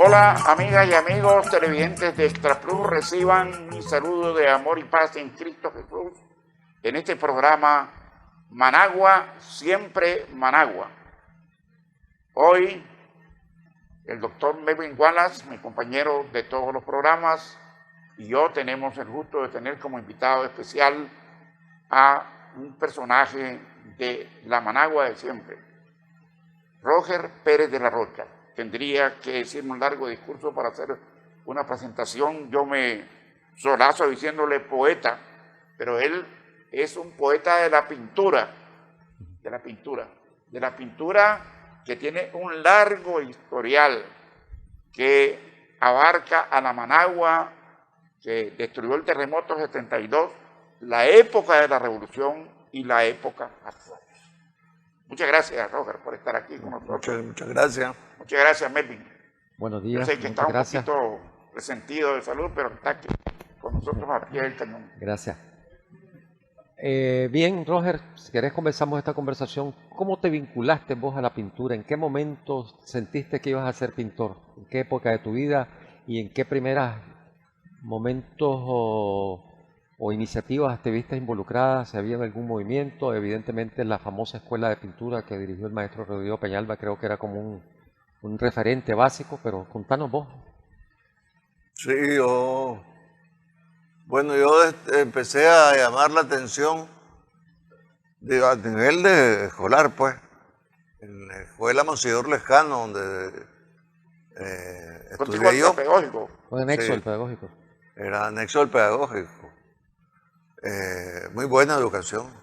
Hola, amigas y amigos televidentes de Extra Plus, reciban mi saludo de amor y paz en Cristo Jesús en este programa Managua, siempre Managua. Hoy, el doctor Melvin Wallace, mi compañero de todos los programas, y yo tenemos el gusto de tener como invitado especial a un personaje de la Managua de siempre, Roger Pérez de la Rocha. Tendría que decirme un largo discurso para hacer una presentación. Yo me solazo diciéndole poeta, pero él es un poeta de la pintura, que tiene un largo historial que abarca a la Managua, que destruyó el terremoto 72, la época de la revolución y la época actual. Muchas gracias, Roger, por estar aquí con nosotros. Muchas gracias. Muchas gracias, Melvin. Buenos días. Yo sé que está un poquito resentido de salud, pero está aquí con nosotros a pie del cañón. Gracias. Bien, Roger, si querés comenzamos esta conversación. ¿Cómo te vinculaste vos a la pintura? ¿En qué momento sentiste que ibas a ser pintor? ¿En qué época de tu vida? ¿Y en qué primeros momentos o iniciativas te viste involucradas? ¿Si había algún movimiento? Evidentemente la famosa escuela de pintura que dirigió el maestro Rodrigo Peñalba creo que era como un referente básico, pero contanos vos. Sí, yo empecé a llamar la atención a nivel de escolar, pues, en la escuela Monseñor Lescano, donde estudié yo. Pedagógico. O anexo del pedagógico. Era anexo del pedagógico. Muy buena educación,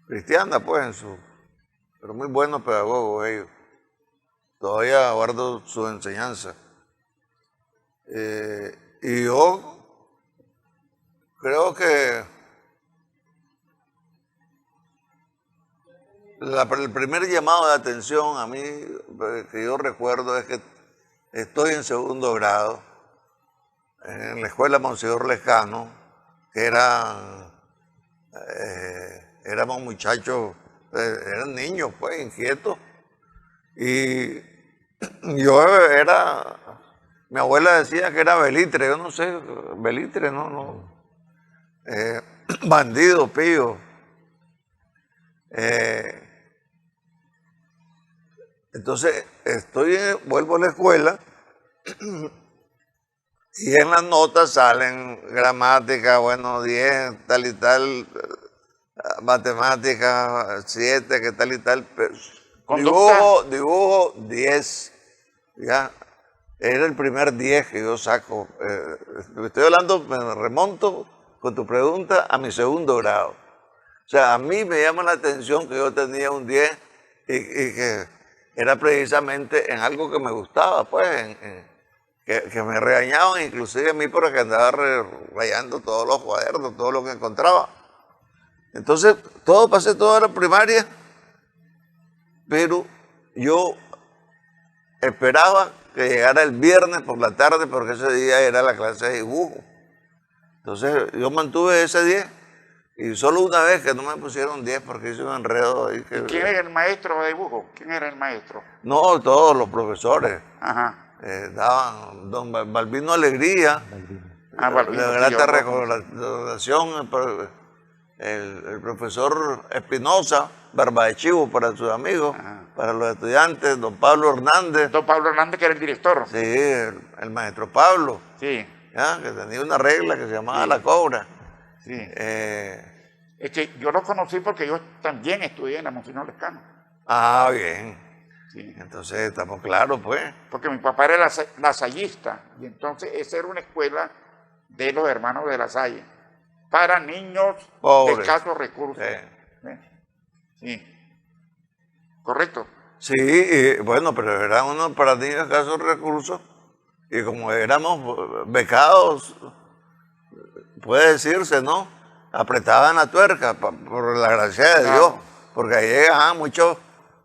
cristiana, pues, pero muy buenos pedagogos ellos. Todavía guardo su enseñanza. Y yo creo que el primer llamado de atención a mí, que yo recuerdo, es que estoy en segundo grado en la escuela Monseñor Lescano, que éramos muchachos, eran niños, pues, inquietos. Y yo mi abuela decía que era belitre, yo no sé, belitre, no. Bandido, pío. Entonces, vuelvo a la escuela y en las notas salen gramática, 10, tal y tal, matemática, 7, que tal y tal. Dibujo, 10. Ya, era el primer 10 que yo saco. Estoy hablando, me remonto con tu pregunta a mi segundo grado. O sea, a mí me llama la atención que yo tenía un 10 y que era precisamente en algo que me gustaba, pues, que me regañaban inclusive a mí porque andaba rayando todos los cuadernos, todo lo que encontraba. Entonces, pasé toda la primaria, pero yo esperaba que llegara el viernes por la tarde porque ese día era la clase de dibujo. Entonces yo mantuve ese 10 y solo una vez que no me pusieron 10 porque hice un enredo ahí. ¿Quién era el maestro de dibujo? ¿Quién era el maestro? No, todos los profesores. Ajá. Daban don Balbino Alegría, de grata recordación, el profesor Espinosa, Barba de Chivo para sus amigos, para los estudiantes, don Pablo Hernández. Don Pablo Hernández, que era el director. Sí, el maestro Pablo. Sí. ¿Ya? Que tenía una regla que se llamaba la cobra. Sí. Es que yo lo conocí porque yo también estudié en la Monseñor Lescano. Ah, bien. Sí. Entonces estamos claros, pues. Porque mi papá era lasallista, y entonces esa era una escuela de los hermanos de La Salle, para niños de escasos recursos. Sí. ¿Correcto? Sí, bueno, pero eran unos para niños de escasos recursos, y como éramos becados, puede decirse, ¿no? Apretaban la tuerca, por la gracia de Dios, porque ahí llegaban muchos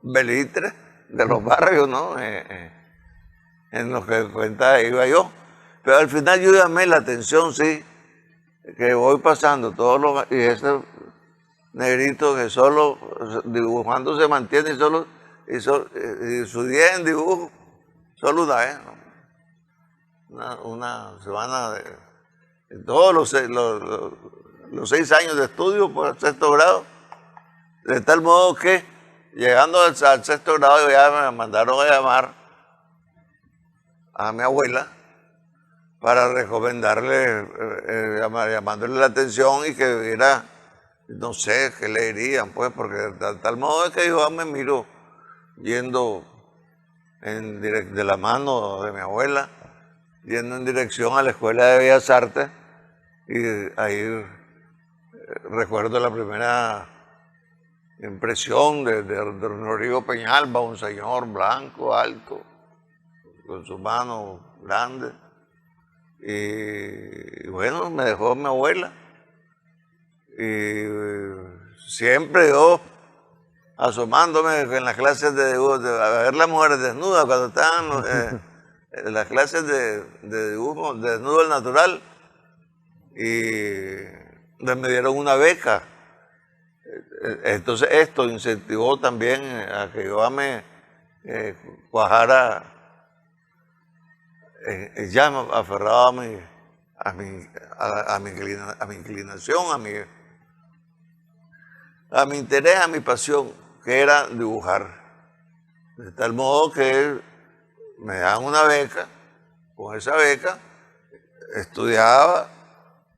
belitres de los barrios, ¿no? En los que cuenta iba yo. Pero al final yo llamé la atención, sí, que voy pasando todos los... Y ese negrito que solo dibujando se mantiene y su 10 en dibujo, solo una vez, ¿no? una semana de todos los 6 años de estudio, pues, sexto grado, de tal modo que llegando al sexto grado ya me mandaron a llamar a mi abuela para recomendarle, llamándole la atención y que viera, no sé, qué le dirían, pues, porque de tal modo es que yo me miro yendo de la mano de mi abuela, yendo en dirección a la Escuela de Bellas Artes, y ahí recuerdo la primera impresión de Rodrigo Peñalba, un señor blanco, alto, con sus manos grandes, y bueno, me dejó mi abuela, y siempre yo asomándome en las clases de dibujo, a ver las mujeres desnudas cuando estaban en las clases de dibujo, de desnudo al natural, y me dieron una beca. Entonces esto incentivó también a que yo me cuajara, ya aferrado a mi inclinación, a mi interés, a mi pasión, que era dibujar. De tal modo que me dan una beca, con esa beca estudiaba,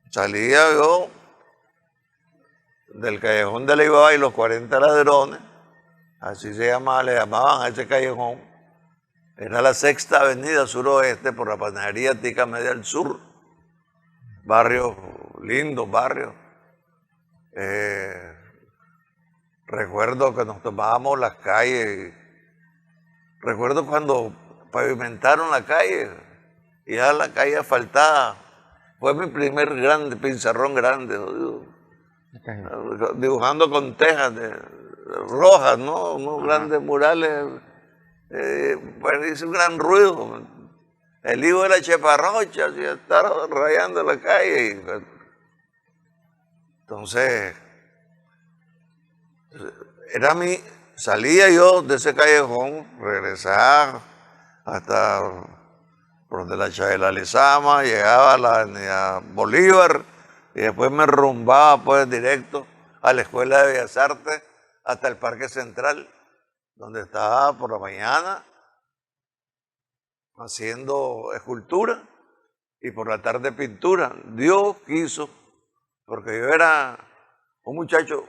salía yo del callejón de la Ibaba y los 40 ladrones, así le llamaban a ese callejón. Era la Sexta Avenida Suroeste por la Panadería Tica Media del Sur, barrio, lindos barrios. Recuerdo que nos tomábamos las calles, recuerdo cuando pavimentaron la calle, y ya la calle asfaltada, fue mi primer pizarrón grande, dibujando con tejas rojas, ¿no? Unos grandes murales, pues hice un gran ruido. El hijo de la cheparrocha, así estar rayando la calle. Entonces, salía yo de ese callejón, regresaba hasta por donde la Chavela Lezama, llegaba a la avenida Bolívar, y después me rumbaba pues directo a la Escuela de Bellas Artes hasta el Parque Central, donde estaba por la mañana haciendo escultura y por la tarde pintura. Dios quiso, porque yo era un muchacho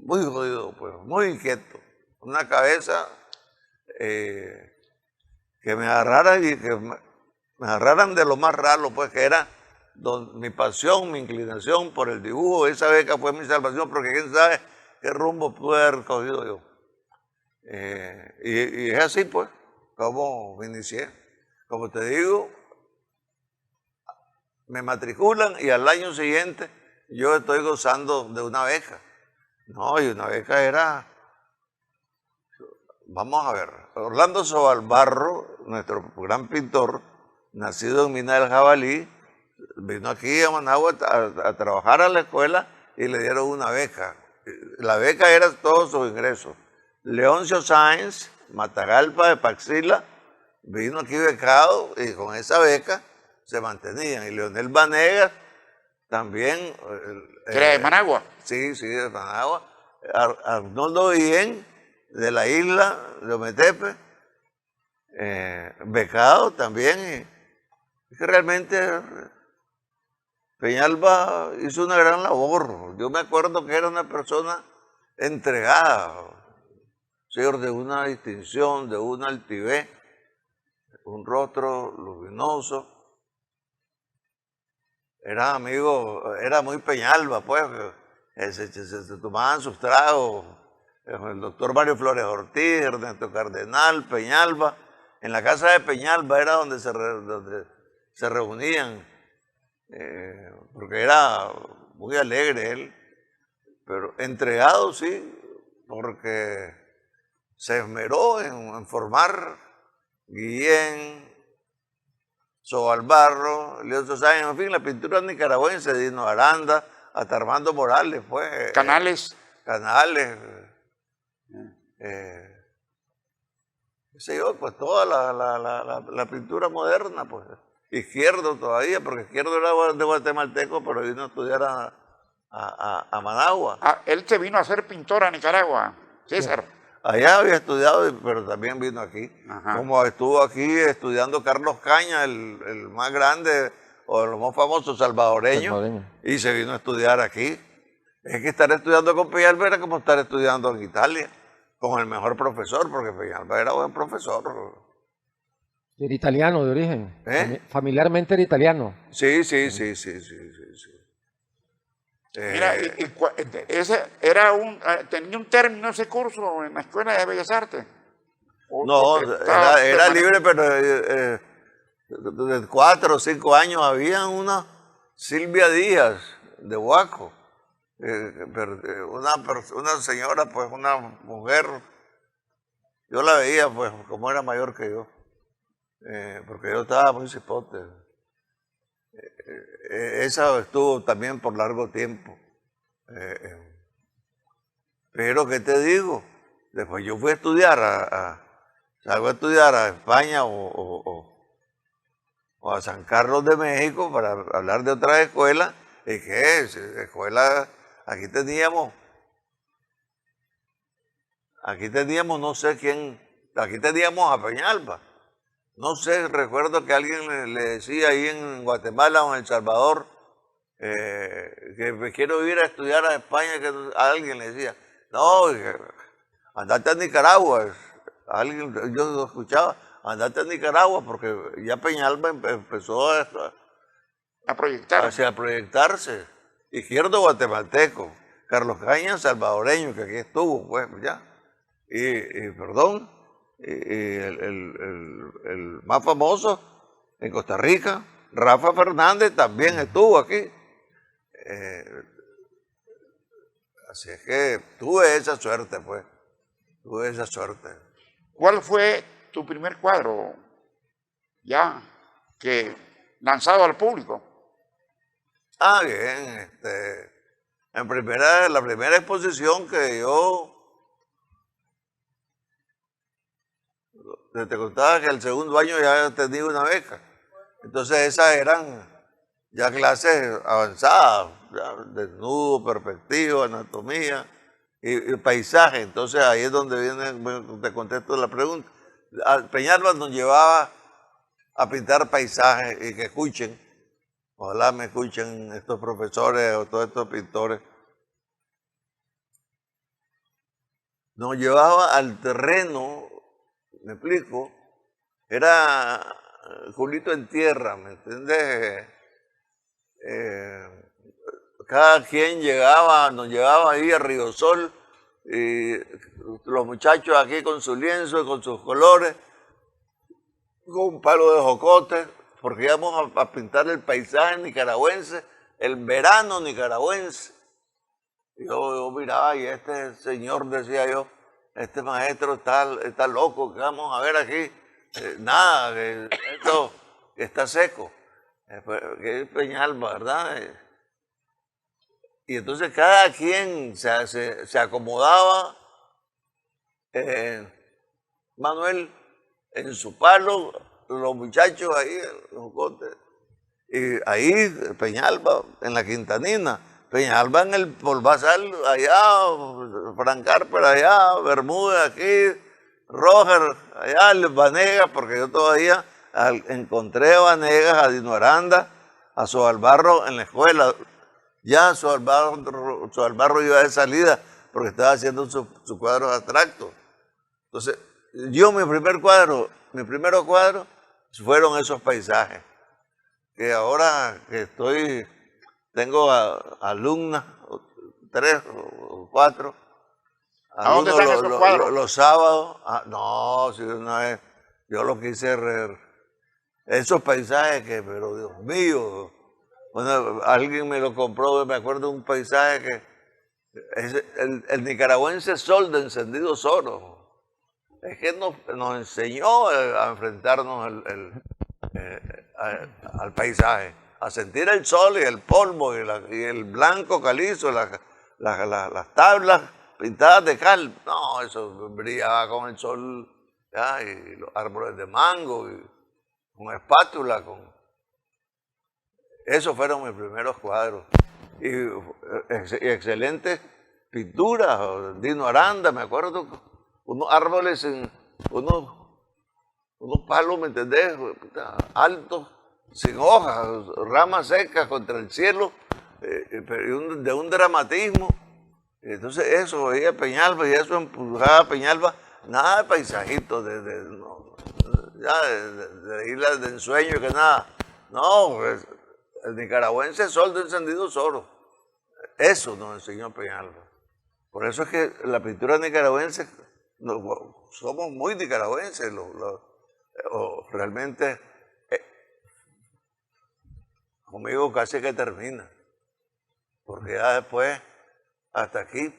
muy jodido, pues, muy inquieto, una cabeza que me agarrara y que me agarraran de lo más raro, pues, que era mi pasión, mi inclinación por el dibujo. Esa beca fue mi salvación, porque quién sabe qué rumbo pude haber cogido yo. Y es así, pues, como me inicié. Como te digo, me matriculan y al año siguiente yo estoy gozando de una beca. No, y una beca era, vamos a ver, Orlando Sobalbarro, nuestro gran pintor, nacido en Mina del Jabalí, vino aquí a Managua a trabajar a la escuela y le dieron una beca. La beca era todo su ingreso. Leoncio Sáenz, Matagalpa de Paxila, vino aquí becado y con esa beca se mantenían. Y Leonel Vanegas también. ¿Era de Managua? Sí, de Managua. Arnoldo Guillén, de la isla de Ometepe, becado también. Y que realmente Peñalba hizo una gran labor. Yo me acuerdo que era una persona entregada, señor, de una distinción, de una altivez, un rostro luminoso. Era amigo, era muy Peñalba, pues, se tomaban sus tragos. El doctor Mario Flores Ortiz, Ernesto Cardenal, Peñalba. En la casa de Peñalba era donde se reunían, porque era muy alegre él, pero entregado sí, porque se esmeró en formar Guillén, Sobalbarro, Leoncio Sáenz, en fin, la pintura nicaragüense, Dino Aranda, hasta Armando Morales, pues. Canales. Canales. Qué sé yo, pues toda la pintura moderna, pues. Izquierdo todavía, porque Izquierdo era de guatemalteco, pero vino a estudiar a Managua. Ah, él se vino a ser pintor a Nicaragua, César. Allá había estudiado, pero también vino aquí. Ajá. Como estuvo aquí estudiando Carlos Caña, el más grande o el más famoso salvadoreño, y se vino a estudiar aquí. Es que estar estudiando con Peñalba era como estar estudiando en Italia, con el mejor profesor, porque Peñalba era buen profesor. Era italiano de origen. ¿Eh? Familiarmente era italiano. Sí. Mira, ese tenía un término ese curso en la Escuela de Bellas Artes. No, era libre, pero de 4 o 5 años había una Silvia Díaz de Huaco, una señora, pues una mujer, yo la veía pues como era mayor que yo, porque yo estaba muy cipote. Esa estuvo también por largo tiempo. Pero, ¿qué te digo? Después yo fui a estudiar, salgo a estudiar a España o a San Carlos de México para hablar de otras escuelas. ¿Y qué es? Escuela, aquí teníamos no sé quién, aquí teníamos a Peñalba. No sé, recuerdo que alguien le decía ahí en Guatemala o en El Salvador que me quiero ir a estudiar a España, que a alguien le decía, no, andate a Nicaragua. Yo lo escuchaba, andate a Nicaragua, porque ya Peñalba empezó a proyectarse. Izquierdo guatemalteco, Carlos Caña salvadoreño, que aquí estuvo, pues ya. Perdón. El más famoso en Costa Rica, Rafa Fernández, también estuvo aquí. Así es que tuve esa suerte, pues. Tuve esa suerte. ¿Cuál fue tu primer cuadro ya que lanzado al público? Ah, bien. La primera exposición que yo te contaba que el segundo año ya tenía una beca. Entonces esas eran ya clases avanzadas, ya, desnudo, perspectiva, anatomía y paisaje. Entonces ahí es donde te contesto la pregunta. Peñalba nos llevaba a pintar paisajes y que escuchen, ojalá me escuchen estos profesores o todos estos pintores. Nos llevaba al terreno. ¿Me explico? Era culito en tierra, ¿me entiendes? Cada quien nos llevaba ahí a Río Sol, y los muchachos aquí con su lienzo y con sus colores, con un palo de jocote, porque íbamos a pintar el paisaje nicaragüense, el verano nicaragüense. Yo miraba y este señor, decía yo, este maestro está loco, ¿qué vamos a ver aquí? Nada, que esto está seco. Que es Peñalba, ¿verdad? Y entonces cada quien se acomodaba, Manuel, en su palo, los muchachos ahí, los cotes, y ahí Peñalba, en la Quintanina. Peñalba en el Polvazal, allá, Frank Harper allá, Bermúdez aquí, Roger allá, Vanegas, porque yo todavía encontré a Vanegas, a Dino Aranda, a Sobalbarro en la escuela. Ya Sobalbarro iba de salida porque estaba haciendo sus cuadros abstractos. Entonces, mis primeros cuadros fueron esos paisajes, que ahora que tengo alumnas, 3 o 4. ¿A dónde están esos cuadros? Los sábados. No, si una vez yo lo quise esos paisajes pero Dios mío. Bueno, alguien me lo compró, me acuerdo de un paisaje que es el nicaragüense Sol de Encendido Oro. Es que nos enseñó a enfrentarnos al paisaje, a sentir el sol y el polvo y el blanco calizo, las tablas pintadas de cal. No, eso brillaba con el sol, ¿ya? Y los árboles de mango, y con espátula, Esos fueron mis primeros cuadros. Y excelentes pinturas. Dino Aranda, me acuerdo, unos árboles, unos palos, ¿me entendés? Altos, sin hojas, ramas secas contra el cielo, de un dramatismo. Entonces eso, veía Peñalba y eso empujaba a Peñalba, nada de paisajitos, de islas de ensueño, que nada. No, pues, el nicaragüense es soldo encendido solo. Eso nos enseñó Peñalba. Por eso es que la pintura nicaragüense, somos muy nicaragüenses, realmente conmigo casi que termina. Porque ya después, hasta aquí,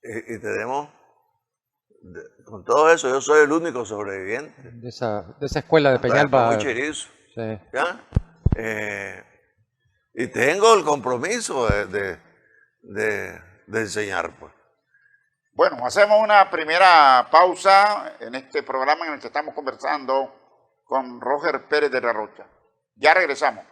y tenemos, con todo eso, yo soy el único sobreviviente. De esa escuela de Peñalba. Muy chirizo. Sí. ¿Ya? Y tengo el compromiso de enseñar, pues. Bueno, hacemos una primera pausa en este programa en el que estamos conversando con Roger Pérez de la Rocha. Ya regresamos.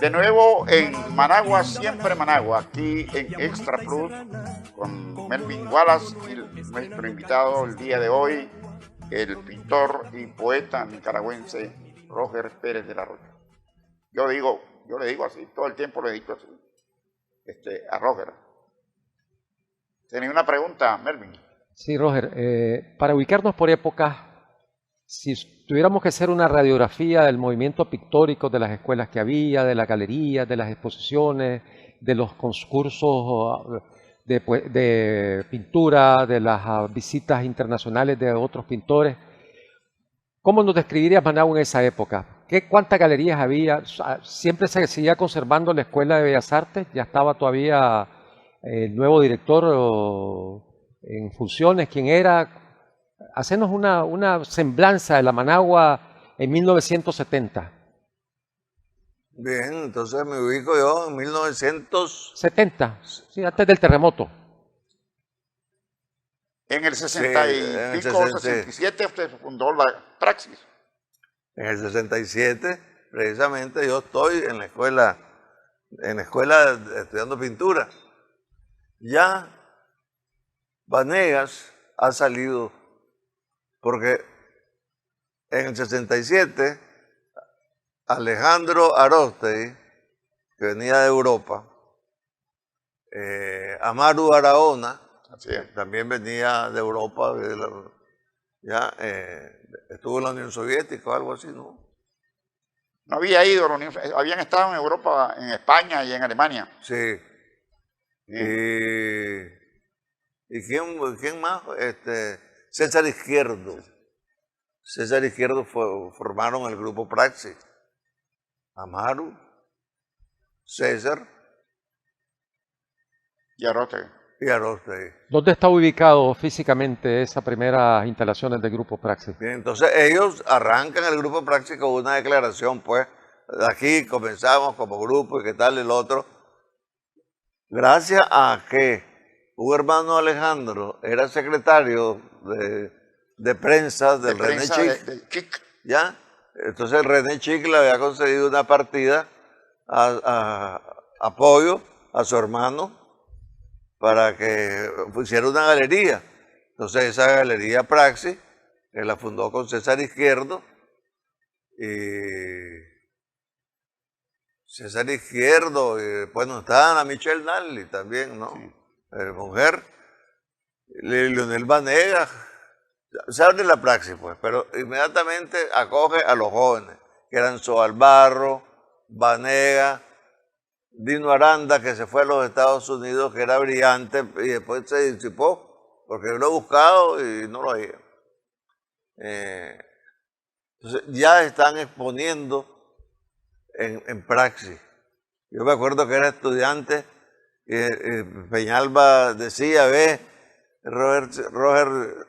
De nuevo en Managua, siempre Managua, aquí en Extra Plus, con Melvin Wallace y nuestro invitado el día de hoy, el pintor y poeta nicaragüense Roger Pérez de la Rocha. Yo le digo así, todo el tiempo le he dicho así, a Roger. ¿Tenía una pregunta, Melvin? Sí, Roger, para ubicarnos por épocas, si tuviéramos que hacer una radiografía del movimiento pictórico de las escuelas que había, de la galería, de las exposiciones, de los concursos de pintura, de las visitas internacionales de otros pintores, ¿cómo nos describirías Managua en esa época? ¿Cuántas galerías había? ¿Siempre se seguía conservando la Escuela de Bellas Artes? ¿Ya estaba todavía el nuevo director en funciones? ¿Quién era? Hacernos una semblanza de la Managua en 1970. Bien, entonces me ubico yo en 70, sí, antes del terremoto. En el 60 y pico, 67, usted fundó la Praxis. En el 67, precisamente, yo estoy en la escuela estudiando pintura. Ya Vanegas ha salido, porque en el 67, Alejandro Aróstegui, que venía de Europa, Amaru Barahona, también venía de Europa, estuvo en la Unión Soviética o algo así, ¿no? No había ido a la Unión Soviética, habían estado en Europa, en España y en Alemania. Sí. ¿Y quién más? César Izquierdo. César Izquierdo formaron el grupo Praxis. Amaru, César y Aróstegui. ¿Dónde está ubicado físicamente esas primeras instalaciones del grupo Praxis? Bien, entonces ellos arrancan el grupo Praxis con una declaración, pues, de aquí comenzamos como grupo y qué tal el otro. Gracias a que un hermano Alejandro era secretario de prensa del René Chic, ¿ya? Entonces el René Chic le había concedido una partida a apoyo a su hermano para que hiciera una galería. Entonces esa galería Praxis, que la fundó con César Izquierdo, y César Izquierdo, y bueno, está Ana Michelle Nally también, ¿no? Sí. Mujer, Leonel Vanegas, se abre la Praxis, pues, pero inmediatamente acoge a los jóvenes, que eran Soalbarro, Vanegas, Dino Aranda, que se fue a los Estados Unidos, que era brillante, y después se disipó, porque yo lo he buscado y no lo había. Entonces ya están exponiendo en Praxis. Yo me acuerdo que era estudiante, y Peñalba decía, Roger,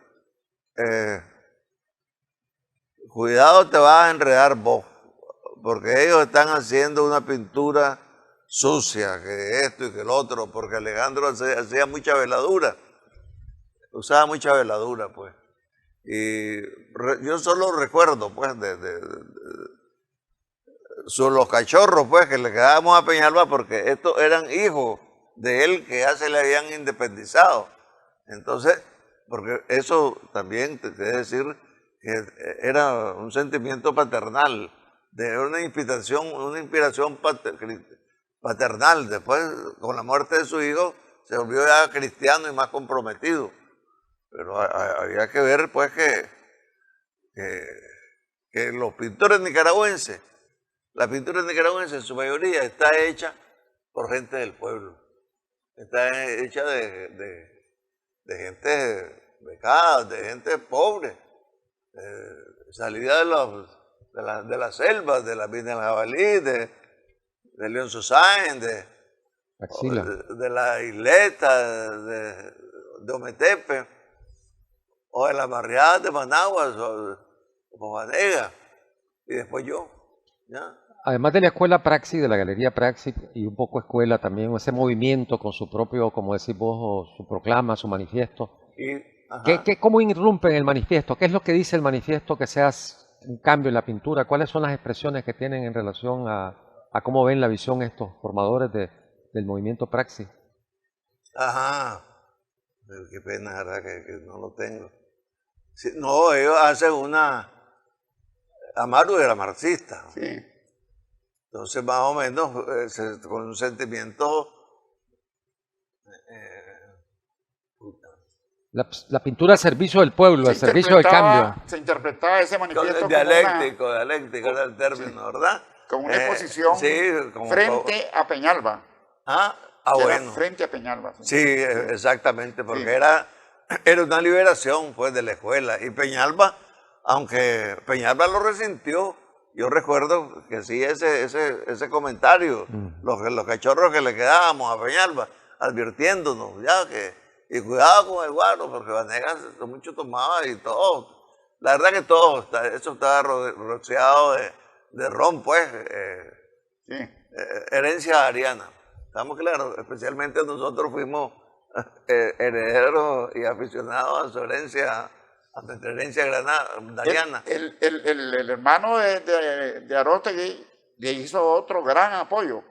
cuidado, te vas a enredar vos, porque ellos están haciendo una pintura sucia, que esto y que el otro, porque Alejandro hacía mucha veladura, usaba mucha veladura, pues. Y yo solo recuerdo, pues, sobre los cachorros, pues, que le quedábamos a Peñalba, porque estos eran hijos de él que ya se le habían independizado. Entonces, porque eso también te quiere decir que era un sentimiento paternal, de una inspiración paternal. Después, con la muerte de su hijo, se volvió ya cristiano y más comprometido. Pero había que ver, pues, que los pintores nicaragüenses, la pintura nicaragüense en su mayoría está hecha por gente del pueblo. Está hecha de gente becada, de gente pobre, salida de las selvas, de la Mina del Jabalí, de León Susáin, de la isleta, de Ometepe, o de las barriadas de Managua, o Banega, y después yo, ¿ya? Además de la escuela Praxis, de la Galería Praxis, y un poco escuela también, ese movimiento con su propio, como decís vos, su proclama, su manifiesto. ¿Cómo irrumpe en el manifiesto? ¿Qué es lo que dice el manifiesto que sea un cambio en la pintura? ¿Cuáles son las expresiones que tienen en relación a cómo ven la visión estos formadores del movimiento Praxis? Ajá. Pero qué pena, ¿verdad? Que no lo tengo. Sí, no, ellos hacen Amaru era marxista. Sí. Entonces, más o menos, con un sentimiento... La pintura al servicio del pueblo, al servicio del cambio. Se interpretaba ese manifiesto dialéctico era el término, ¿verdad? Como una exposición frente a Peñalba. Bueno. Frente a Peñalba. Sí, exactamente, porque era una liberación, pues, de la escuela. Y Peñalba, aunque Peñalba lo resintió, yo recuerdo que sí, ese comentario, los cachorros que le quedábamos a Peñalba, advirtiéndonos, ya y cuidado con el guaro, porque Vanegas mucho tomaba y todo. La verdad que todo, eso estaba rociado de ron, pues, herencia ariana. Estamos claros, especialmente nosotros fuimos herederos y aficionados a su herencia, a nuestra herencia dariana. El hermano de Aróstegui le hizo otro gran apoyo,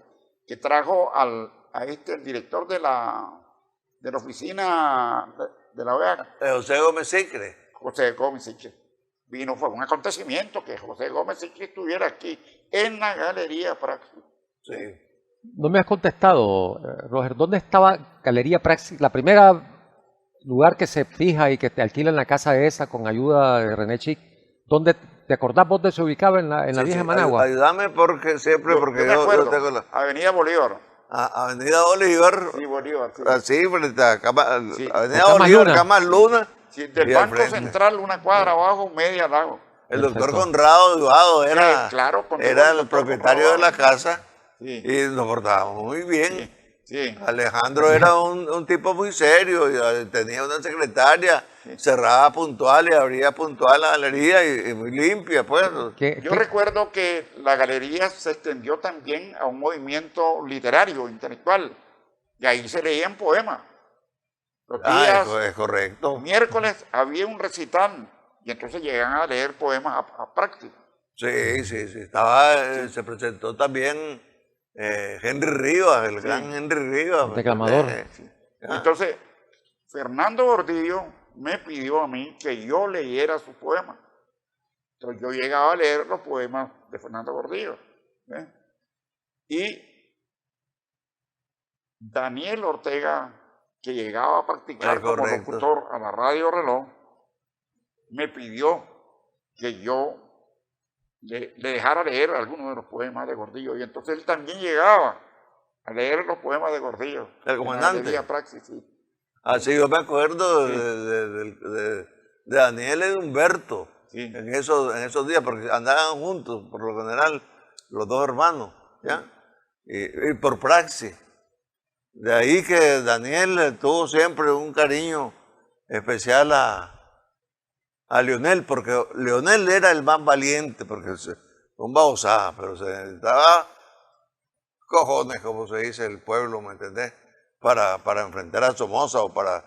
que trajo el director de la oficina de la OEA. José Gómez Sicre. José Gómez Sicre. Fue un acontecimiento que José Gómez Sicre estuviera aquí en la Galería Praxis. Sí. No me has contestado, Roger, ¿dónde estaba Galería Praxis? La primera lugar que se fija y que te alquilan la casa esa con ayuda de René Chic, ¿dónde te acordás vos de se ubicaba en la vieja Managua? Ayúdame porque yo tengo la... Avenida Bolívar. Avenida Bolívar. Sí, Bolívar. Sí. Así, frente a Avenida Bolívar, Camas Luna. Sí, del Banco Central, una cuadra abajo, media al lado. El doctor Conrado Duado era el propietario de la casa. Sí. Y nos portábamos muy bien. Sí. Alejandro era un tipo muy serio, y tenía una secretaria, cerraba puntual y abría puntual la galería y muy limpia, pues. Yo recuerdo que la galería se extendió también a un movimiento literario, intelectual, y ahí se leían poemas. Los días, es correcto. Miércoles había un recital, y entonces llegan a leer poemas a Praxis. Sí. Se presentó también Henry Rivas, el gran Henry Rivas. Declamador. Entonces, Fernando Gordillo me pidió a mí que yo leyera sus poemas. Entonces yo llegaba a leer los poemas de Fernando Gordillo. Y Daniel Ortega, que llegaba a practicar como locutor a la Radio Reloj, me pidió que yo le dejara leer algunos de los poemas de Gordillo, y entonces él también llegaba a leer los poemas de Gordillo. El comandante. Praxis, sí. Sí, yo me acuerdo de Daniel y de Humberto en esos días, porque andaban juntos, por lo general, los dos hermanos, ¿ya? Y por Praxis. De ahí que Daniel tuvo siempre un cariño especial a Leonel, porque Leonel era el más valiente, porque un babosada, pero se necesitaba cojones, como se dice el pueblo, ¿me entendés? Para enfrentar a Somoza o para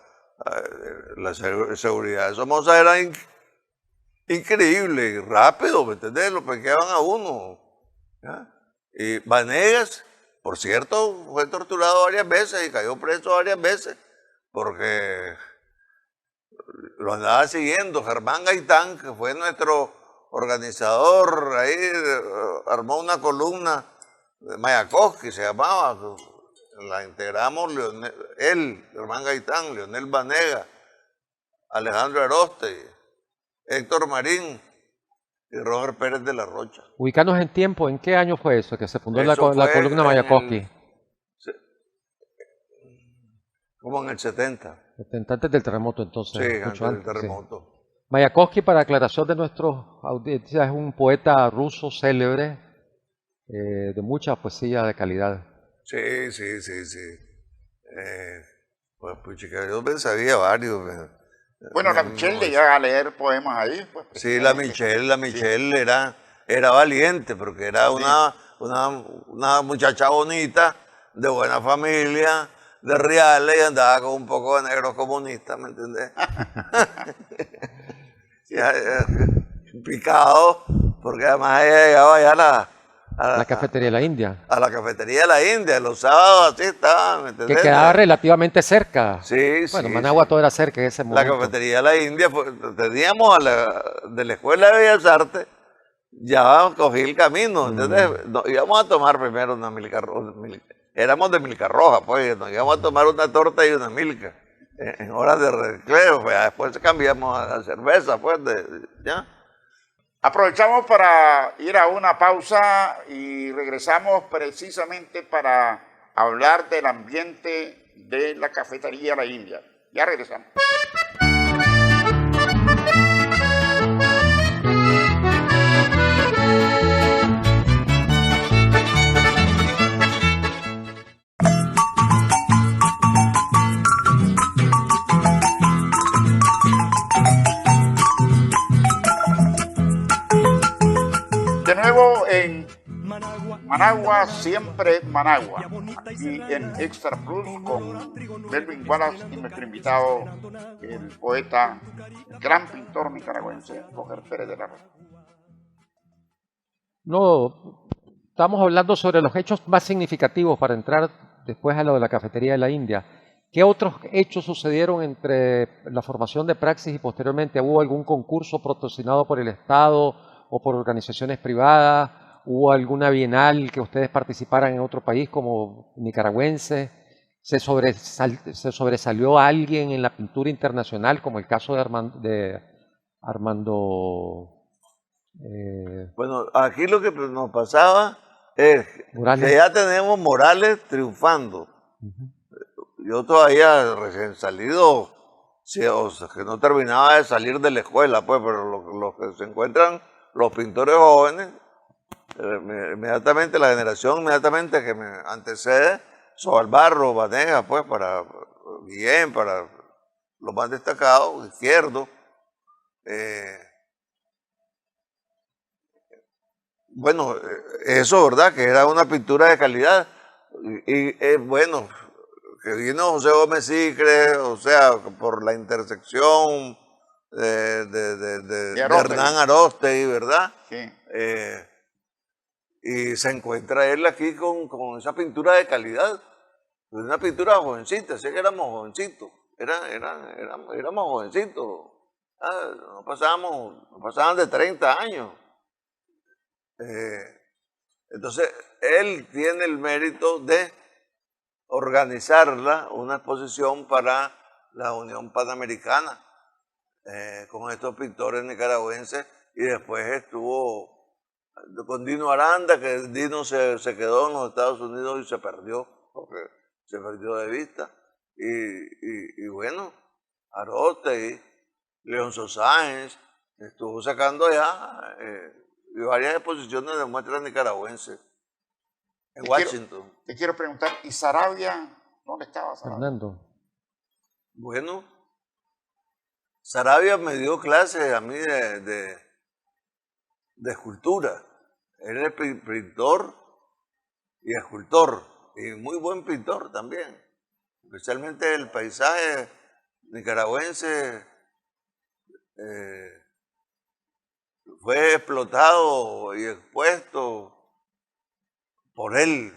la seguridad de Somoza era increíble y rápido, ¿me entendés? Lo pequeaban a uno. ¿Ya? Y Vanegas, por cierto, fue torturado varias veces y cayó preso varias veces, porque lo andaba siguiendo. Germán Gaitán, que fue nuestro organizador, ahí armó una columna de Mayakovsky, se llamaba, la integramos Germán Gaitán, Leonel Vanegas, Alejandro Aroste, Héctor Marín y Robert Pérez de la Rocha. Ubicarnos en tiempo, ¿en qué año fue eso que se fundó la columna Mayakovsky? Como en el 70. Antes del terremoto, entonces. Sí, antes del terremoto. Sí. Mayakovsky, para aclaración de nuestros audiencias, es un poeta ruso célebre, de mucha poesía de calidad. Sí. Pues chica, yo me sabía varios. Bueno, la Michelle le iba a leer poemas ahí. Pues, sí, la Michelle era valiente, porque era una muchacha bonita, de buena familia, de reales, y andaba con un poco de negros comunistas, ¿me entendés? Picado, porque además ella llegaba allá a la cafetería de la India. A la cafetería de la India, los sábados así estaba, ¿me entendés? Que quedaba relativamente cerca. Sí, bueno, Managua todo era cerca en ese momento. La cafetería de la India, teníamos de la Escuela de Bellas Artes, ya cogí el camino, ¿entendés? Íbamos a tomar primero una milka roja, éramos de milka roja, pues, nos íbamos a tomar una torta y una milka, en horas de recreo, pues, después cambiamos a cerveza, pues, ¿ya? Aprovechamos para ir a una pausa y regresamos precisamente para hablar del ambiente de la cafetería La India. Ya regresamos. De nuevo en Managua, siempre Managua, aquí en Extra Plus con Melvin Wallace y nuestro invitado, el poeta, gran pintor nicaragüense, Roger Pérez de la Rocha. No, estamos hablando sobre los hechos más significativos para entrar después a lo de la cafetería de la India. ¿Qué otros hechos sucedieron entre la formación de Praxis y posteriormente? ¿Hubo algún concurso patrocinado por el Estado o por organizaciones privadas? ¿Hubo alguna bienal que ustedes participaran en otro país como nicaragüense? ¿Se sobresalió a alguien en la pintura internacional, como el caso de Armando? Bueno, aquí lo que nos pasaba es que ya tenemos Morales triunfando. Yo todavía recién salido, sí, o sea, que no terminaba de salir de la escuela, pues, pero los que se encuentran, los pintores jóvenes, inmediatamente la generación inmediatamente que me antecede, Sobalbarro, Vanegas, pues, para los más destacados, Izquierdo. Bueno, eso, ¿verdad? Que era una pintura de calidad. Y bueno, que vino José Gómez Sicre, o sea, por la intersección de Hernán Aróstegui, ¿verdad? Sí. Y se encuentra él aquí con esa pintura de calidad. Una pintura jovencita, así que éramos jovencitos. Éramos jovencitos. No pasaban de 30 años. Entonces, él tiene el mérito de organizarla, una exposición para la Unión Panamericana, con estos pintores nicaragüenses, y después estuvo con Dino Aranda, que Dino se quedó en los Estados Unidos y se perdió, porque se perdió de vista, y bueno, Arote, Leonzo Sáenz, estuvo sacando ya y varias exposiciones de muestras nicaragüenses en Washington. Te quiero preguntar, ¿y Saravia? ¿Dónde estaba Saravia? Fernando. Bueno, Saravia me dio clases a mí de escultura. Él es pintor y escultor, y muy buen pintor también. Especialmente el paisaje nicaragüense fue explotado y expuesto por él.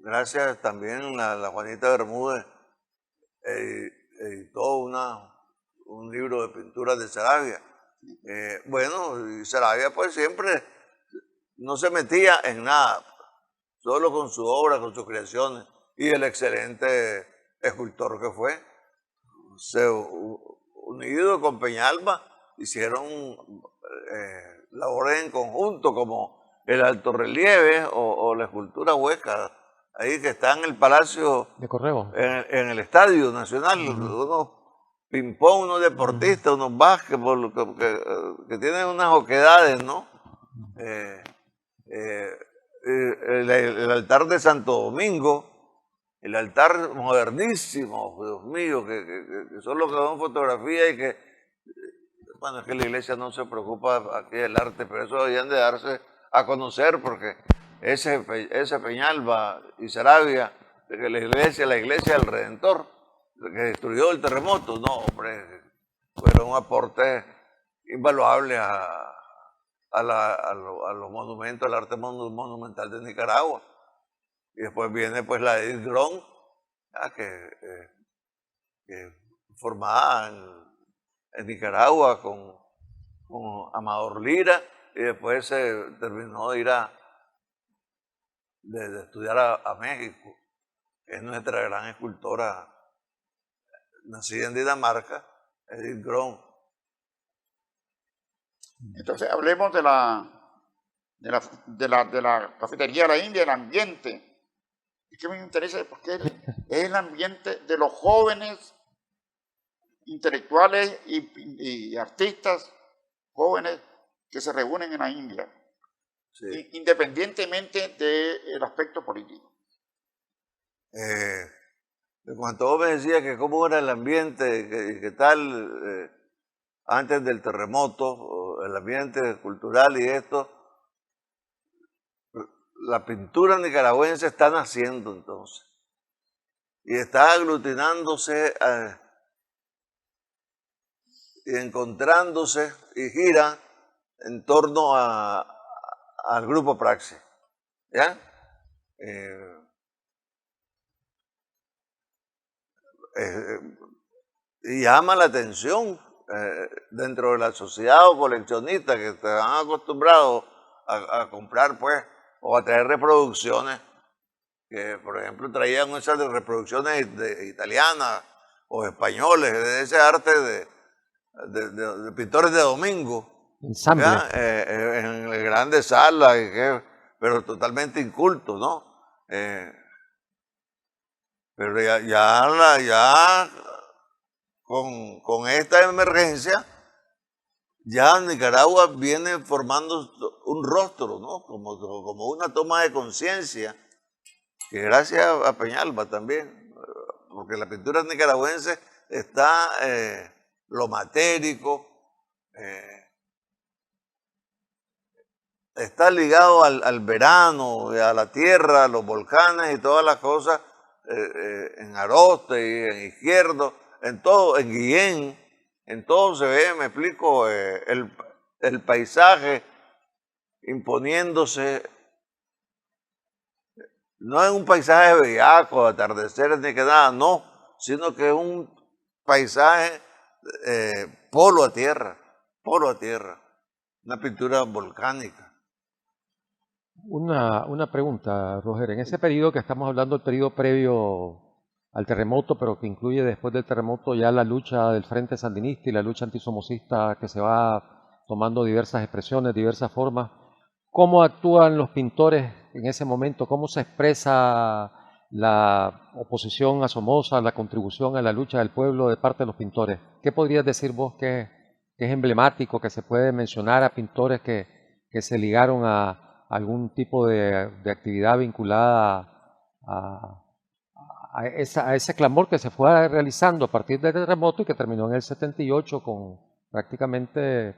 Gracias también a la Juanita Bermúdez, editó un libro de pinturas de Saravia. Bueno, y Saravia pues siempre no se metía en nada, solo con su obra, con sus creaciones, y el excelente escultor que fue. Unido con Peñalba, hicieron labores en conjunto, como el altorrelieve o la escultura hueca, ahí que está en el Palacio de Correo, en el Estadio Nacional, unos ping-pong, unos deportistas, unos básquetbol, que tienen unas oquedades, ¿no? El altar de Santo Domingo, el altar modernísimo, Dios mío, que solo quedó en fotografía y que, bueno, es que la iglesia no se preocupa aquí del arte, pero eso deberían de darse a conocer, porque ese Peñalba y Saravia, de que la iglesia del Redentor, que destruyó el terremoto, no, hombre, fueron un aporte invaluable a los monumentos, al arte monumental de Nicaragua. Y después viene pues la Edith Grón, que formada en Nicaragua con Amador Lira, y después se terminó de ir de estudiar a México, que es nuestra gran escultora, nacida en Dinamarca, Edith Grón. Entonces hablemos de la cafetería de la India, el ambiente. Es que me interesa porque es el ambiente de los jóvenes intelectuales y artistas jóvenes que se reúnen en la India, sí, independientemente del aspecto político. Cuando vos me decías que cómo era el ambiente, que tal antes del terremoto, el ambiente cultural y esto, la pintura nicaragüense está naciendo entonces y está aglutinándose y encontrándose y gira en torno al grupo Praxis, ¿ya? Y llama la atención dentro de la sociedad o coleccionistas que se han acostumbrado a comprar pues o a traer reproducciones, que por ejemplo traían esas de reproducciones italianas o españoles, de ese arte de pintores de domingo, en grandes salas, pero totalmente incultos, ¿no? Pero ya con esta emergencia, ya Nicaragua viene formando un rostro, ¿no? Como una toma de conciencia, que gracias a Peñalba también, porque la pintura nicaragüense está lo matérico, está ligado al verano, a la tierra, a los volcanes y todas las cosas, en Aroste y en Izquierdo, en todo, en Guillén, en todo se ve, me explico, el paisaje imponiéndose. No es un paisaje bellaco, atardeceres ni que nada, no, sino que es un paisaje polo a tierra, una pintura volcánica. Una pregunta, Roger. En ese periodo que estamos hablando, el periodo previo al terremoto, pero que incluye después del terremoto ya la lucha del Frente Sandinista y la lucha antisomocista que se va tomando diversas expresiones, diversas formas, ¿cómo actúan los pintores en ese momento? ¿Cómo se expresa la oposición a Somoza, la contribución a la lucha del pueblo de parte de los pintores? ¿Qué podrías decir vos que es emblemático, que se puede mencionar a pintores que se ligaron a algún tipo de actividad vinculada a ese clamor que se fue realizando a partir del terremoto y que terminó en el 78 con prácticamente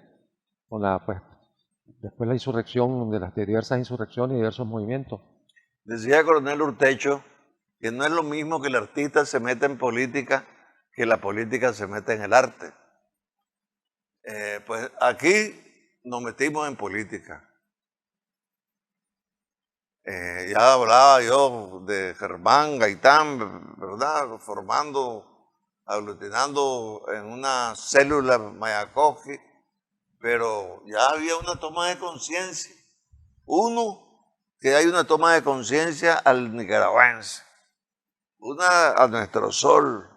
con pues, después la insurrección de diversas insurrecciones y diversos movimientos. Decía el coronel Urtecho que no es lo mismo que el artista se meta en política que la política se meta en el arte. Pues aquí nos metimos en política. Ya hablaba yo de Germán Gaitán, ¿verdad? Aglutinando en una célula Mayakovsky, pero ya había una toma de conciencia. Uno, que hay una toma de conciencia al nicaragüense, una a nuestro sol,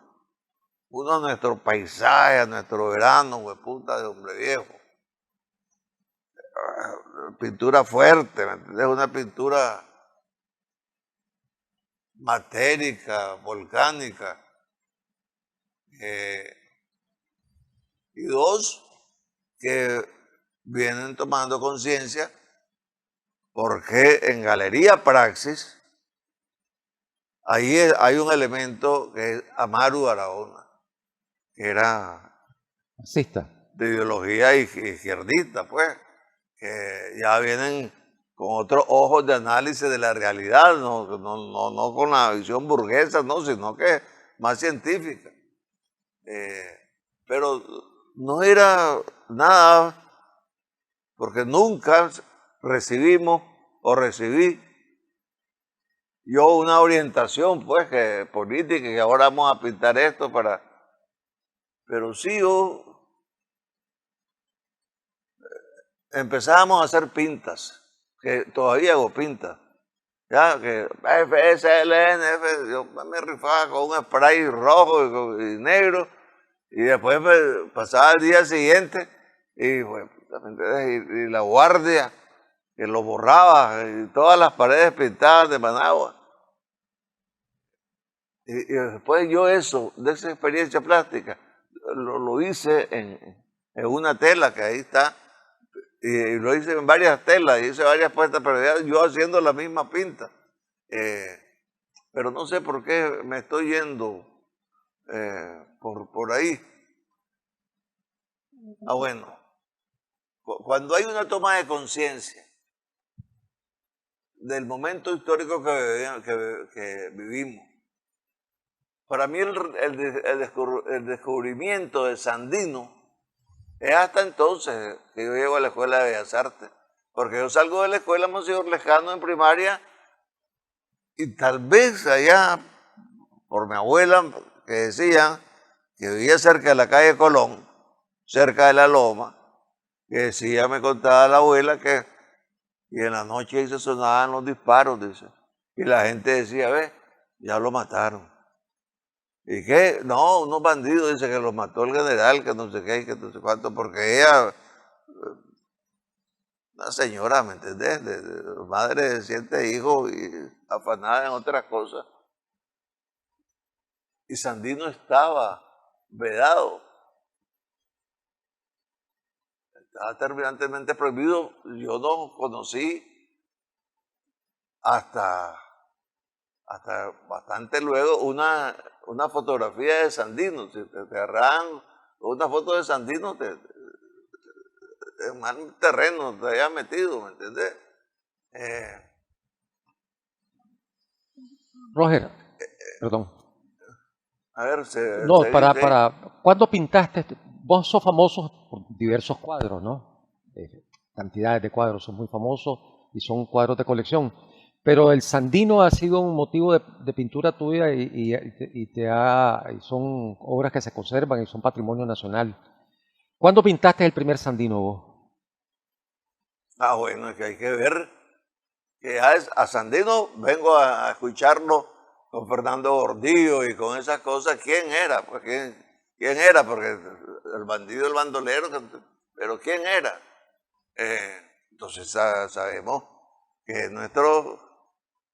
uno a nuestro paisaje, a nuestro verano, hueputa de hombre viejo. Pintura fuerte, ¿me entiendes? Una pintura matérica, volcánica. Y dos, que vienen tomando conciencia porque en Galería Praxis ahí hay un elemento que es Amaru Arahona, que era Marxista. de ideología izquierdista, pues, que ya vienen con otros ojos de análisis de la realidad, no con la visión burguesa, no, sino que más científica. Pero no era nada, porque nunca recibimos o recibí yo una orientación, pues, que política, que ahora vamos a pintar esto para... Pero sí yo empezábamos a hacer pintas, que todavía hago pintas, ya que FSLN, yo me rifaba con un spray rojo y negro, y después me pasaba el día siguiente y, pues, y la guardia que lo borraba, y todas las paredes pintadas de Managua. Y después yo eso, de esa experiencia plástica, lo hice en una tela que ahí está, y lo hice en varias telas, hice varias puestas, pero ya yo haciendo la misma pinta. Pero no sé por qué me estoy yendo por ahí. Bueno, cuando hay una toma de conciencia del momento histórico que vivimos, para mí el descubrimiento de Sandino es hasta entonces que yo llego a la Escuela de Bellas Artes, porque yo salgo de la escuela Monseñor Lejano en primaria y tal vez allá, por mi abuela, que decía que vivía cerca de la calle Colón, cerca de la Loma, que decía, me contaba la abuela que y en la noche ahí se sonaban los disparos, dice, y la gente decía, ve, ya lo mataron. ¿Y qué? No, unos bandidos, dice que los mató el general, que no sé qué, que no sé cuánto, porque ella, una señora, ¿me entendés? Madre de 7 hijos y afanada en otras cosas. Y Sandino estaba vedado. Estaba terminantemente prohibido. Yo no conocí hasta bastante luego una fotografía de Sandino. Si te agarran una foto de Sandino, en mal terreno te había metido, ¿me entendés? Roger, perdón. A ver, No, ¿cuándo pintaste? Vos sos famoso por diversos cuadros, ¿no? Cantidades de cuadros, son muy famosos y son cuadros de colección. Pero el Sandino ha sido un motivo de pintura tuya y son obras que se conservan y son patrimonio nacional. ¿Cuándo pintaste el primer Sandino vos? Bueno, es que hay que ver que a Sandino vengo a escucharlo con Fernando Gordillo y con esas cosas. ¿Quién era? Pues, ¿quién era? Porque el bandido, el bandolero, pero ¿quién era? Entonces sabemos que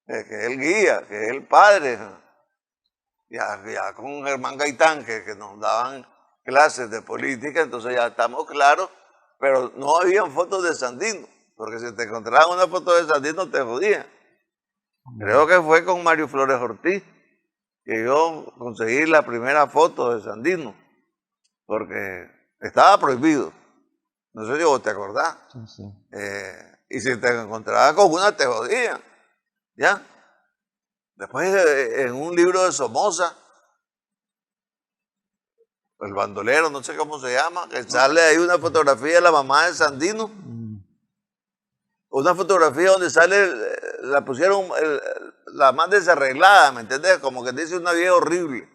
es que es el guía, que es el padre. Ya con Germán Gaitán, que nos daban clases de política, entonces ya estamos claros, pero no habían fotos de Sandino, porque si te encontraban una foto de Sandino te jodían. Creo que fue con Mario Flores Ortiz, que yo conseguí la primera foto de Sandino, porque estaba prohibido. No sé si vos te acordás. Sí, sí. Y si te encontrabas con una, te jodían. ¿Ya? Después, en un libro de Somoza, el bandolero, no sé cómo se llama, que sale ahí una fotografía de la mamá de Sandino. Una fotografía donde sale, la pusieron la más desarreglada, ¿me entiendes? Como que dice una vieja horrible.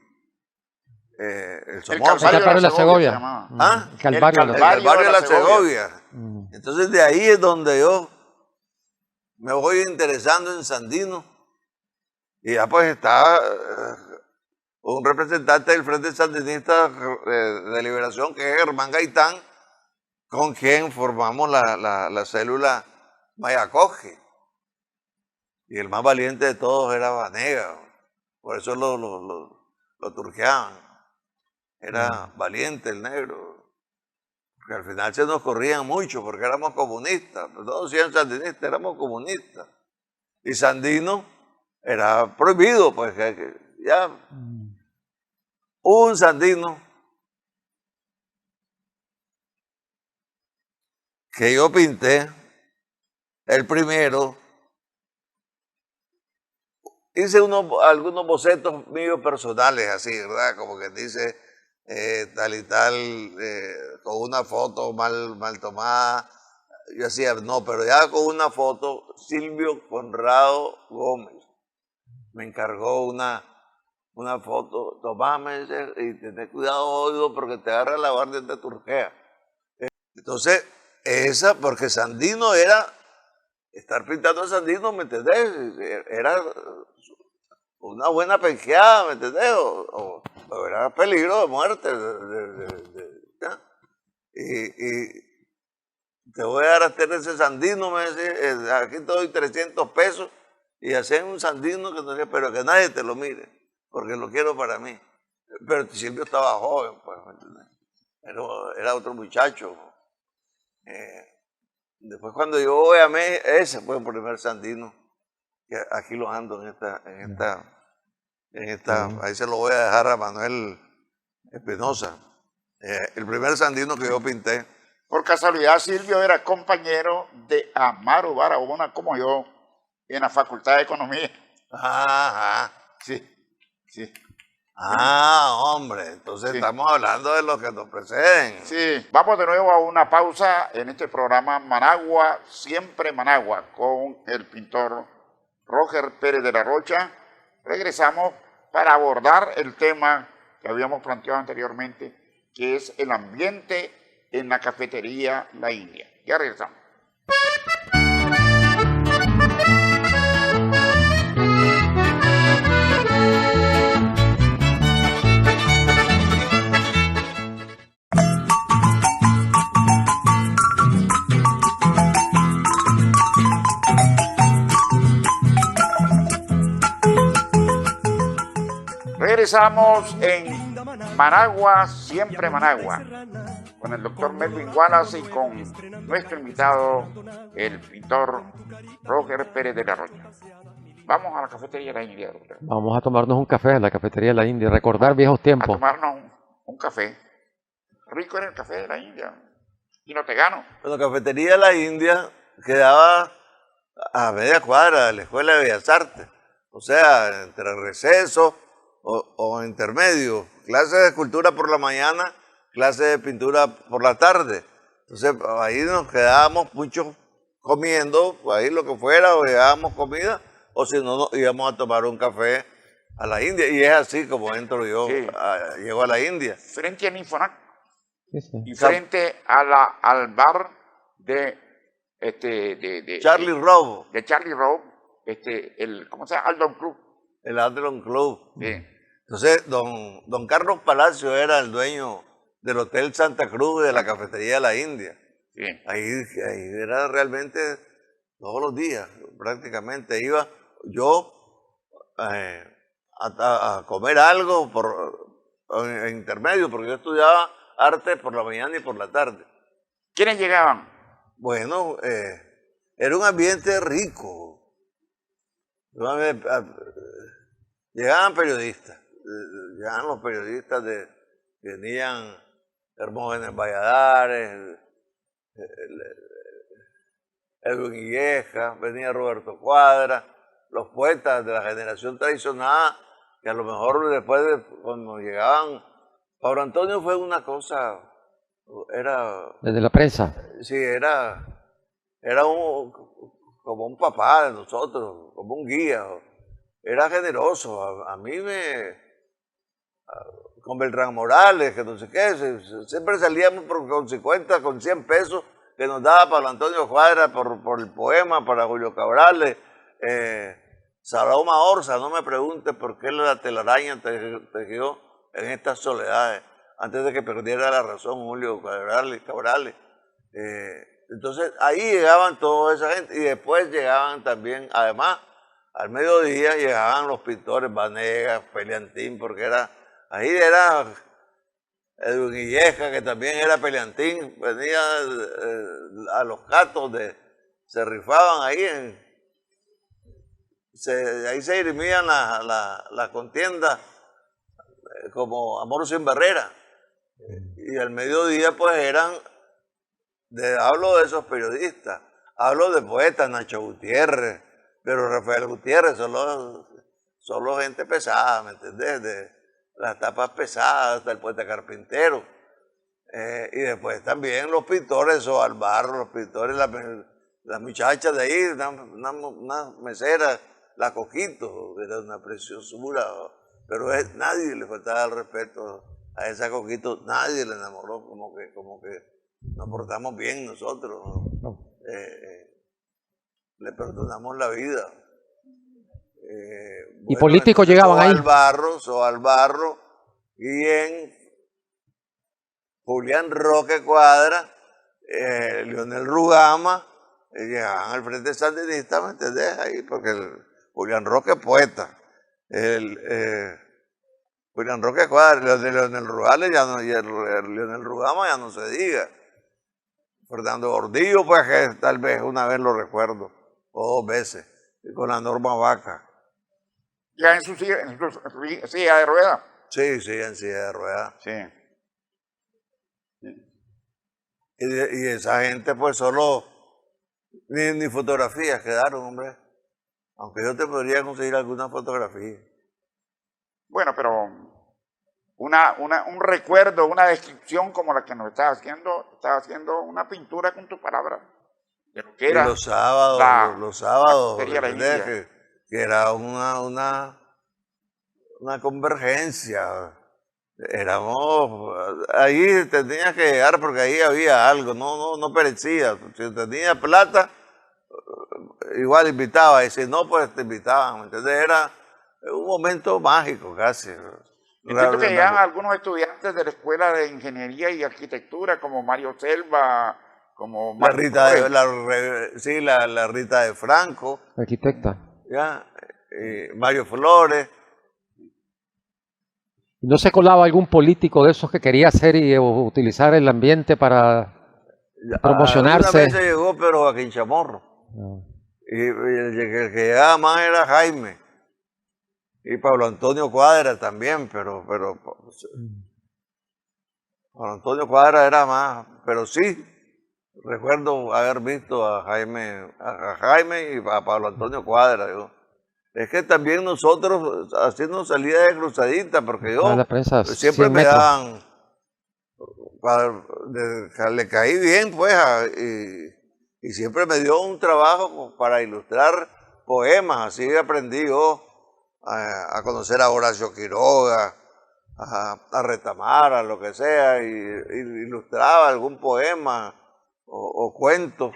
El El Somoza. El Calvario de la se Segovia. llamaba. ¿Ah? El Calvario de El la Calvario de la Segovia. Segovia. Entonces de ahí es donde yo me voy interesando en Sandino. Y ya pues está un representante del Frente Sandinista de Liberación, que es Germán Gaitán, con quien formamos la célula Mayacoge. Y el más valiente de todos era Vanega. Por eso lo turqueaban. Era valiente el negro. Porque al final se nos corrían mucho porque éramos comunistas. Todos decían sandinistas, éramos comunistas. Y Sandino era prohibido, pues ya. Hubo un Sandino que yo pinté, el primero. Hice algunos bocetos míos personales, así, ¿verdad? Como que dice tal y tal, con una foto mal tomada. Yo decía, no, pero ya con una foto, Silvio Conrado Gómez me encargó una foto. Tomá, me dice, y tenés cuidado, oído, porque te agarra la guardia de Turquía. Entonces, porque Sandino era, estar pintando a Sandino, ¿me entendés? Era una buena penqueada, ¿me entendés? O era peligro de muerte. ¿Ya? Y te voy a dar a hacer ese Sandino, me dice, aquí te doy 300 pesos y hacen un Sandino pero que nadie te lo mire, porque lo quiero para mí. Pero Silvio estaba joven, pues, ¿me entendés? Era otro muchacho. Después cuando yo voy a México, ese fue el primer Sandino, que aquí lo ando ahí se lo voy a dejar a Manuel Espinosa. El primer Sandino que yo pinté. Por casualidad, Silvio era compañero de Amaro Barahona, como yo, en la Facultad de Economía. Ajá. Sí, sí. Hombre, entonces Sí. estamos hablando de los que nos preceden. Sí, vamos de nuevo a una pausa en este programa Managua, siempre Managua, con el pintor Roger Pérez de la Rocha. Regresamos para abordar el tema que habíamos planteado anteriormente, que es el ambiente en la cafetería La India. Ya regresamos. Regresamos en Managua, siempre Managua, con el doctor Melvin Wallace y con nuestro invitado, el pintor Roger Pérez de la Rocha. Vamos a la cafetería de La India, doctor. Vamos a tomarnos un café en la cafetería de la India, recordar viejos A tiempos. tomarnos un café. Rico era el café de La India. Y no te gano. La cafetería de la India quedaba a media cuadra de la Escuela de Bellas Artes. O sea, entre recesos o intermedio. Clases de escultura por la mañana, clases de pintura por la tarde. Entonces ahí nos quedábamos muchos comiendo, ahí lo que fuera, o llevábamos comida, o si no, nos íbamos a tomar un café a la India. Y es así como entro yo, Sí. llego a la India. Frente a Ninfonac Sí, sí. y frente al bar de Charlie Robo, de Charlie Rowe, ¿cómo se llama? Aldon Club. el Adlon Club. Sí. Entonces, don Carlos Palacio era el dueño del Hotel Santa Cruz de la cafetería de la India. Sí. Ahí era realmente todos los días, prácticamente. Iba yo a comer algo en intermedio, porque yo estudiaba arte por la mañana y por la tarde. ¿Quiénes llegaban? Bueno, era un ambiente rico. llegaban periodistas, llegaban los periodistas venían Hermógenes Valladares, Edwin Illeja, venía Roberto Cuadra, los poetas de la generación traicionada, que a lo mejor después cuando llegaban, Pablo Antonio fue una cosa, era... Desde la prensa. Sí, era como un papá de nosotros, como un guía, era generoso, a mí con Beltrán Morales, que no sé qué, siempre salíamos con 50, con 100 pesos que nos daba Pablo Antonio Cuadra por el poema, para Julio Cabral, Saloma Orza, no me pregunte por qué la telaraña tejió en estas soledades, antes de que perdiera la razón Julio Cabral. Entonces ahí llegaban toda esa gente y después llegaban también, además, al mediodía llegaban los pintores, Vanegas, Peliantín, porque ahí era Edwin Illeja, que también era Peliantín, venía a los Catos, se rifaban ahí, ahí se dirimían la contienda como Amor sin Barrera. Y al mediodía pues hablo de esos periodistas, hablo de poetas, Nacho Gutiérrez, pero Rafael Gutiérrez, solo gente pesada, ¿me entendés? De las tapas pesadas, hasta el poeta Carpintero. Y después también los pintores, Albarro, los pintores, las muchachas de ahí, una mesera, la Coquito, era una preciosura, pero nadie le faltaba el respeto a esa Coquito, nadie le enamoró, como que nos portamos bien nosotros, ¿no? Le perdonamos la vida. ¿Y políticos llegaban ahí? Albarro, Guillén, Julián Roque Cuadra, Leonel Rugama, llegaban al Frente Sandinista, ¿me entendés? Ahí, porque Julián Roque es poeta. Julián Roque Cuadra, Leonel Rugama Leonel Rugama ya no se diga. Fernando Gordillo, pues que tal vez una vez lo recuerdo, o 2 veces, con la Norma Vaca. ¿Ya en su silla de ruedas? Sí, en silla de ruedas. Sí. Y esa gente pues solo, ni fotografías quedaron, hombre. Aunque yo te podría conseguir alguna fotografía. Bueno, pero un recuerdo, una descripción como la que nos estás haciendo una pintura con tus palabras. De lo que era los sábados, que era una convergencia. Ahí tenías que llegar porque ahí había algo, no perecía. Si tenías plata, igual invitaba, y si no, pues te invitaban, ¿me entiendes? Era un momento mágico casi. Entiendo que llegaban algunos estudiantes de la Escuela de Ingeniería y Arquitectura, como Mario Selva, como la Rita de Franco. Arquitecta. ¿Ya? Mario Flores. ¿No se colaba algún político de esos que quería hacer y utilizar el ambiente para promocionarse? Una vez se llegó, pero a Quinchamorro. No. Y el que llegaba más era Jaime. Y Pablo Antonio Cuadra también, pero Pablo Antonio Cuadra era más, pero sí, recuerdo haber visto a Jaime y a Pablo Antonio Cuadra. Es que también nosotros haciendo salida de cruzadita, porque yo siempre me daban, le caí bien pues, y siempre me dio un trabajo para ilustrar poemas, así aprendí yo a conocer a Horacio Quiroga, a Retamara, lo que sea, y ilustraba algún poema o cuento,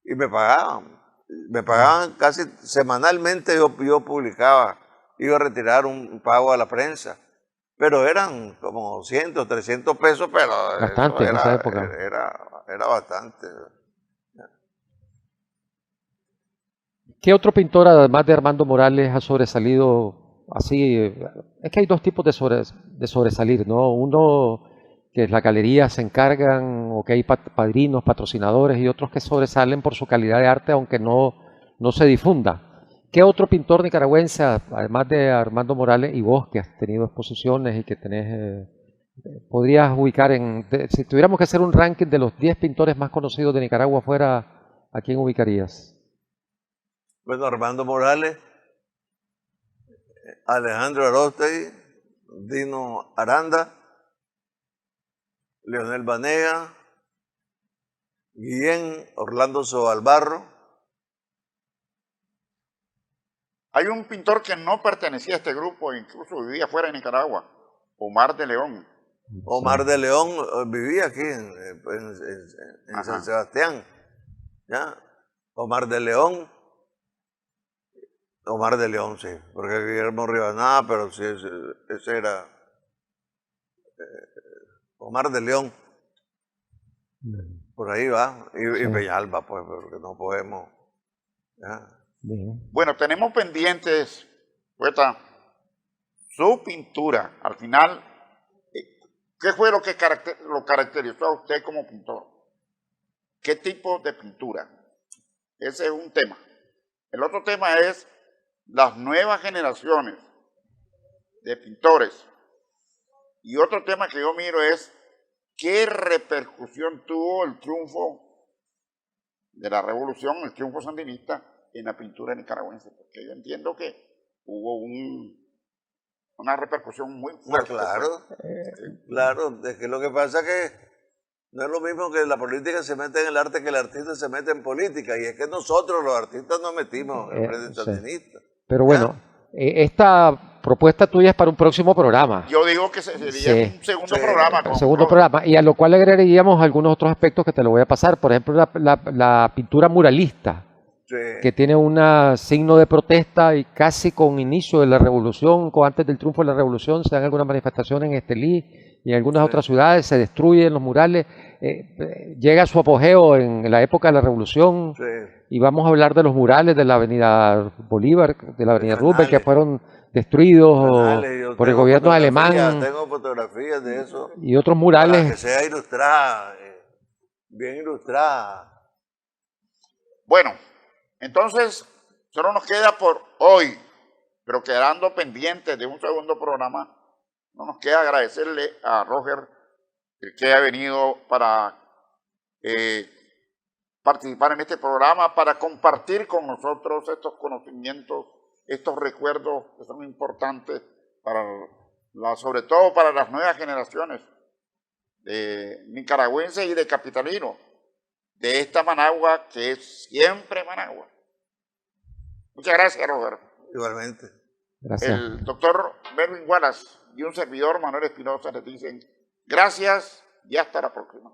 y me pagaban casi semanalmente, yo publicaba, iba a retirar un pago a la prensa, pero eran como 200, 300 pesos, pero bastante en esa época. Era bastante. ¿Qué otro pintor, además de Armando Morales, ha sobresalido así? Es que hay 2 tipos de sobresalir, ¿no? Uno que las galerías se encargan o que hay padrinos, patrocinadores, y otros que sobresalen por su calidad de arte, aunque no se difunda. ¿Qué otro pintor nicaragüense, además de Armando Morales y vos, que has tenido exposiciones y que tenés, podrías ubicar si tuviéramos que hacer un ranking de los 10 pintores más conocidos de Nicaragua afuera, ¿a quién ubicarías? Bueno, Armando Morales, Alejandro Aróstegui, Dino Aranda, Leonel Banega, Guillén Orlando Sobalbarro. Hay un pintor que no pertenecía a este grupo, incluso vivía fuera de Nicaragua, Omar de León. Omar de León vivía aquí en San Sebastián. ¿Ya? Omar de León, sí, porque Guillermo Ribanada, pero sí, ese era Omar de León. Por ahí va, y Peñalba, pues, porque no podemos. ¿Ya? Bueno, tenemos pendientes, poeta, su pintura. Al final, ¿qué fue lo que lo caracterizó a usted como pintor? ¿Qué tipo de pintura? Ese es un tema. El otro tema es las nuevas generaciones de pintores. Y otro tema que yo miro es qué repercusión tuvo el triunfo de la revolución, el triunfo sandinista en la pintura nicaragüense. Porque yo entiendo que hubo una repercusión muy fuerte. Claro, es que lo que pasa es que no es lo mismo que la política se mete en el arte que el artista se mete en política. Y es que nosotros los artistas nos metimos en el frente sandinista. Pero bueno, esta propuesta tuya es para un próximo programa. Yo digo que sería un segundo programa. Un segundo programa, y a lo cual le agregaríamos algunos otros aspectos que te lo voy a pasar. Por ejemplo, la pintura muralista, que tiene un signo de protesta y casi con inicio de la revolución, antes del triunfo de la revolución, se dan algunas manifestaciones en Estelí y en algunas otras ciudades, se destruyen los murales, llega a su apogeo en la época de la revolución. Y vamos a hablar de los murales de la avenida Bolívar, de la avenida Roosevelt, que fueron destruidos por el gobierno alemán. Tengo fotografías de eso. Y otros murales. Para que sea ilustrada, bien ilustrada. Bueno, entonces, solo nos queda por hoy, pero quedando pendientes de un segundo programa, no nos queda agradecerle a Roger el que ha venido para participar en este programa, para compartir con nosotros estos conocimientos, estos recuerdos que son importantes sobre todo para las nuevas generaciones de nicaragüenses y de capitalinos, de esta Managua que es siempre Managua. Muchas gracias, Roger. Igualmente. Gracias. El doctor Melvin Wallace y un servidor, Manuel Espinosa, les dicen gracias y hasta la próxima.